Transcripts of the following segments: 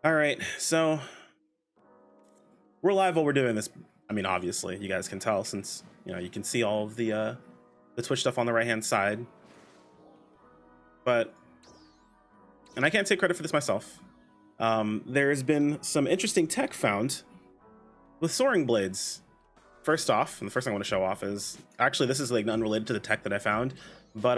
All right, so we're live while we're doing this. I mean, obviously, you guys can tell since you can see all of the Twitch stuff on the right hand side. But I can't take credit for this myself. There's been some interesting tech found with soaring blades. First off, and the first thing I want to show off is actually this is like unrelated to the tech that I found, but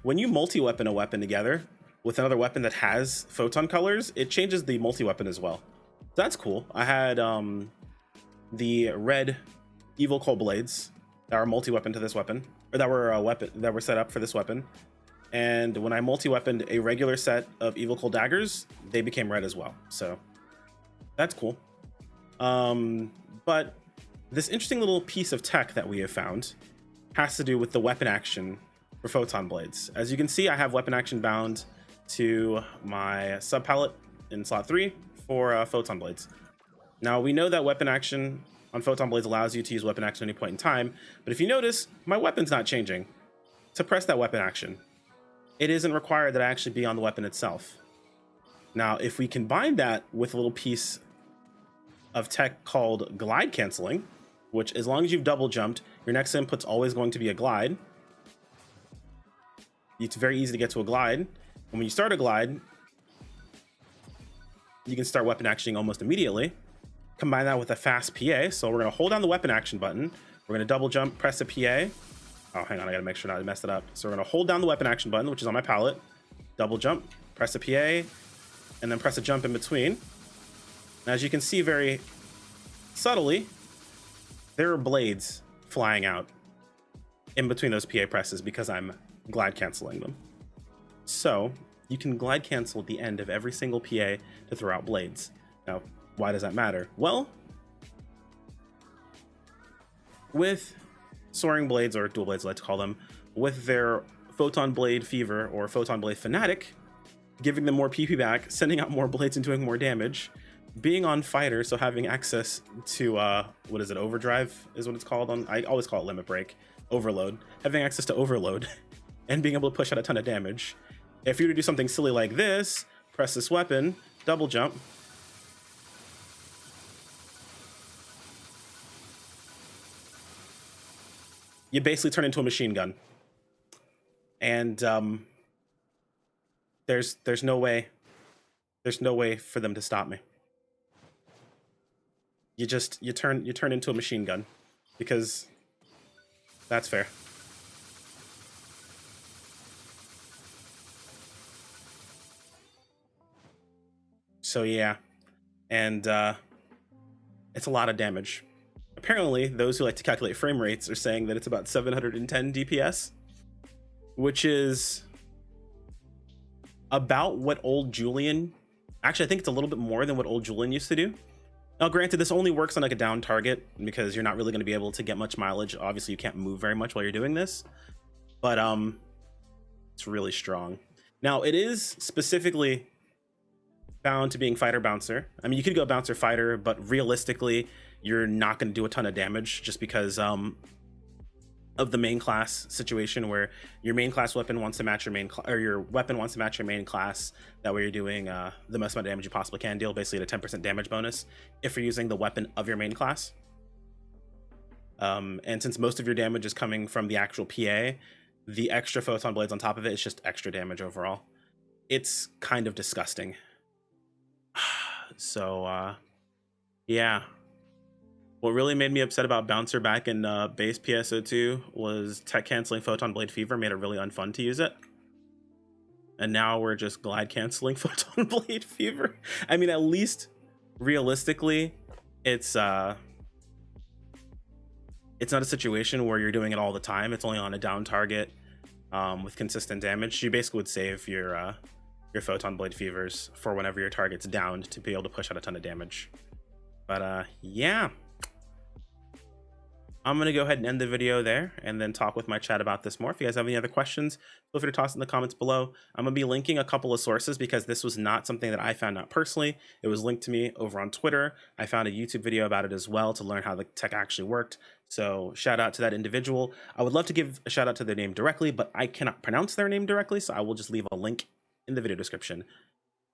when you multi-weapon a weapon together with another weapon that has photon colors, it changes the multi-weapon as well. So that's cool. I had the red evil cold blades that are multi-weapon to this weapon, or that were set up for this weapon. And when I multi-weaponed a regular set of evil cold daggers, they became red as well. So that's cool. But this interesting little piece of tech that we have found has to do with the weapon action for photon blades. As you can see, I have weapon action bound to my sub palette in slot 3 for photon blades. Now we know that weapon action on photon blades allows you to use weapon action at any point in time, but if you notice, my weapon's not changing. To press that weapon action, it isn't required that I actually be on the weapon itself. Now, if we combine that with a little piece of tech called glide canceling, which as long as you've double jumped, your next input's always going to be a glide. It's very easy to get to a glide. And when you start a glide, you can start weapon actioning almost immediately. Combine that with a fast PA. So we're going to hold down the weapon action button. We're going to double jump, press a PA. Oh, hang on, I got to make sure not to mess it up. So we're going to hold down the weapon action button, which is on my palette. Double jump, press a PA, and then press a jump in between. And as you can see very subtly, there are blades flying out in between those PA presses because I'm glide canceling them. So you can glide cancel at the end of every single PA to throw out blades. Now, why does that matter? Well, with soaring blades, or dual blades I like to call them, with their photon blade fever or photon blade fanatic, giving them more PP back, sending out more blades and doing more damage, being on fighter, so having access to what is it, overdrive is what it's called on, I always call it limit break, overload, having access to overload and being able to push out a ton of damage. If you were to do something silly like this, press this weapon, double jump, you basically turn into a machine gun. And there's no way for them to stop me. You turn into a machine gun, because that's fair. So yeah, and it's a lot of damage. Apparently, those who like to calculate frame rates are saying that it's about 710 DPS, which is about what old Julian, actually I think it's a little bit more than what old Julian used to do. Now granted, this only works on like a down target because you're not really going to be able to get much mileage. Obviously you can't move very much while you're doing this, but it's really strong. Now it is specifically bound to being fighter bouncer. I mean, you could go bouncer fighter, but realistically you're not going to do a ton of damage just because of the main class situation, where your main class weapon wants to match your main or your weapon wants to match your main class. That way you're doing the most amount of damage you possibly can deal, basically at a 10% damage bonus if you're using the weapon of your main class. And since most of your damage is coming from the actual PA, the extra photon blades on top of it is just extra damage overall. It's kind of disgusting. So yeah, what really made me upset about Bouncer back in base PSO2 was tech canceling Photon Blade Fever made it really unfun to use it. And now we're just glide canceling Photon Blade Fever. I mean, at least realistically, it's not a situation where you're doing it all the time. It's only on a down target with consistent damage. You basically would save your Photon Blade Fevers for whenever your target's downed to be able to push out a ton of damage. But yeah, I'm gonna go ahead and end the video there and then talk with my chat about this more. If you guys have any other questions, feel free to toss in the comments below. I'm gonna be linking a couple of sources because this was not something that I found out personally. It was linked to me over on Twitter. I found a YouTube video about it as well to learn how the tech actually worked. So shout out to that individual. I would love to give a shout out to their name directly, but I cannot pronounce their name directly, so I will just leave a link in the video description.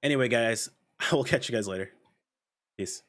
Anyway, guys, I will catch you guys later. Peace.